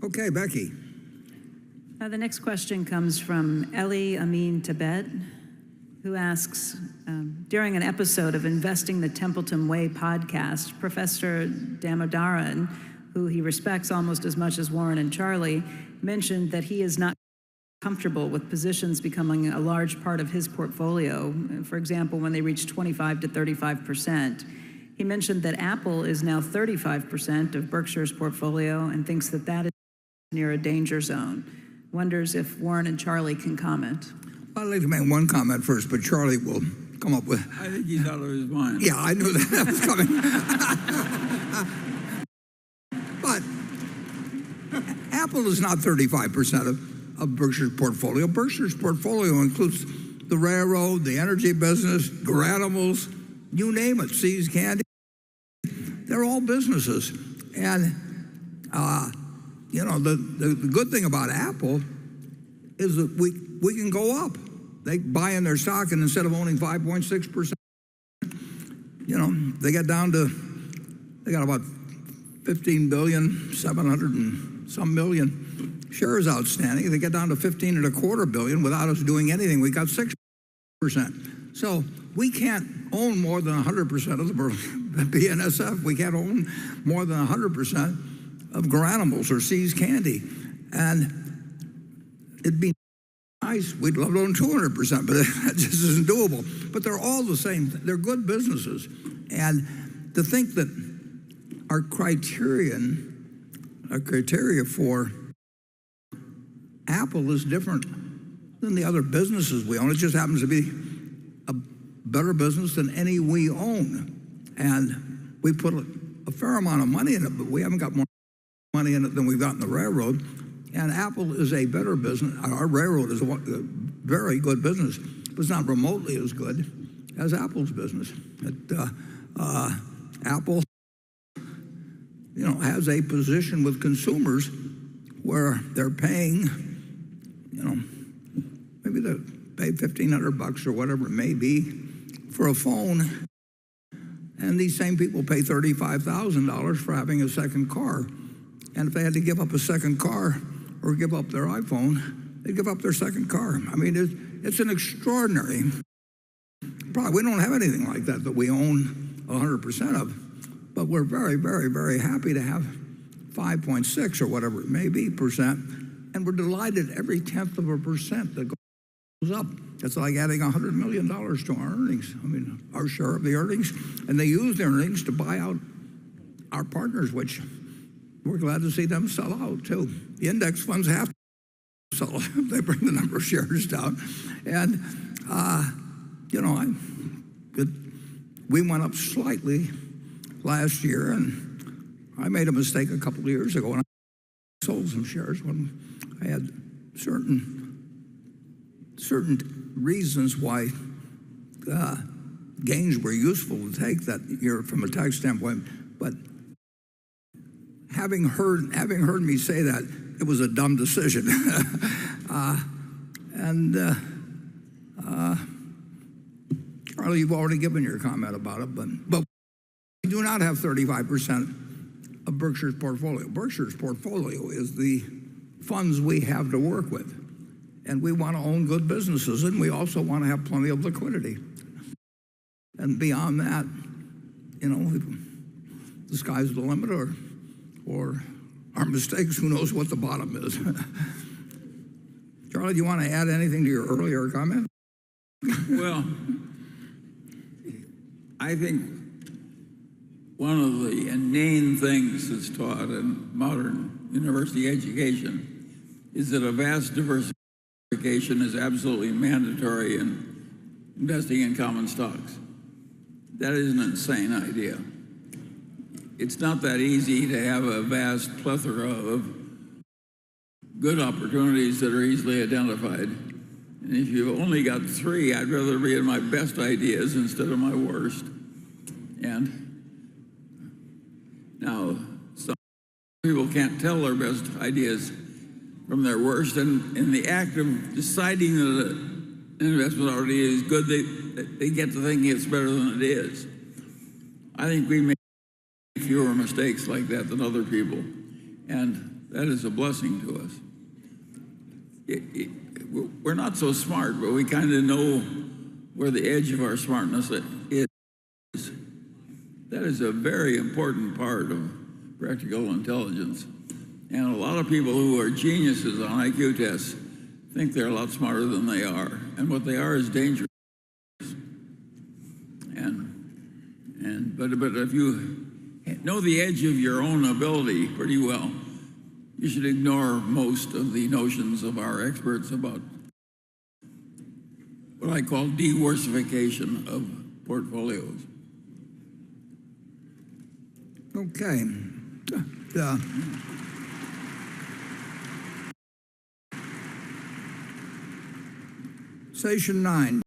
Okay, Becky. The next question comes from Ellie Amin Tibet, who asks, during an episode of Investing the Templeton Way podcast, Professor Damodaran, who he respects almost as much as Warren and Charlie, mentioned that he is not comfortable with positions becoming a large part of his portfolio, for example, when they reach 25 to 35%. He mentioned that Apple is now 35% of Berkshire's portfolio and thinks that that is near a danger zone. Wonders if Warren and Charlie can comment. I'd like to make one comment first, but Charlie will come up with... I think he's out of his mind. Yeah, I knew that was coming. But Apple is not 35% of Berkshire's portfolio. Berkshire's portfolio includes the railroad, the energy business, Garanimals, you name it, See's Candy. They're all businesses. And, the good thing about Apple is that we can go up. They buy in their stock, and instead of owning 5.6%, they got about 15 billion, 700 and some million shares outstanding. They get down to 15.25 billion without us doing anything. We got 6%. So we can't own more than 100% of the BNSF. We can't own more than 100% of Garanimals or See's Candy. And it'd be nice. We'd love to own 200%, but that just isn't doable. But they're all the same. They're good businesses. And to think that our criteria for Apple is different than the other businesses we own. It just happens to be a better business than any we own. And we put a fair amount of money in it, but we haven't got more money in it than we've got in the railroad. And Apple is a better business. Our railroad is a very good business, but it's not remotely as good as Apple's business. Apple, has a position with consumers where they're paying, maybe they pay $1,500 or whatever it may be for a phone, and these same people pay $35,000 for having a second car. And if they had to give up a second car or give up their iPhone, they'd give up their second car. I mean, it's an extraordinary product. We don't have anything like that we own 100% of, but we're very, very, very happy to have 5.6 or whatever it may be percent, and we're delighted every 1/10 of a percent that goes up. It's like adding $100 million to our earnings. I mean, our share of the earnings, and they use the earnings to buy out our partners, which we're glad to see them sell out too. The index funds have to sell out. They bring the number of shares down. And, we went up slightly last year, and I made a mistake a couple of years ago, and I sold some shares when I had certain reasons why gains were useful to take that year from a tax standpoint. But having heard me say that, it was a dumb decision. Charlie, you've already given your comment about it, but we do not have 35% of Berkshire's portfolio. Berkshire's portfolio is the funds we have to work with. And we want to own good businesses, and we also want to have plenty of liquidity. And beyond that, the sky's the limit, or our mistakes, who knows what the bottom is. Charlie, do you want to add anything to your earlier comment? Well, I think one of the inane things that's taught in modern university education is that a vast diversification is absolutely mandatory in investing in common stocks. That is an insane idea. It's not that easy to have a vast plethora of good opportunities that are easily identified. And if you've only got 3, I'd rather be in my best ideas instead of my worst. And now, some people can't tell their best ideas from their worst, and in the act of deciding that an investment already is good, they get to thinking it's better than it is. I think we make fewer mistakes like that than other people. And that is a blessing to us. We're not so smart, but we kind of know where the edge of our smartness is. That is a very important part of practical intelligence. And a lot of people who are geniuses on IQ tests think they're a lot smarter than they are. And what they are is dangerous. But if you know the edge of your own ability pretty well, you should ignore most of the notions of our experts about what I call diversification of portfolios. Okay. Station 9.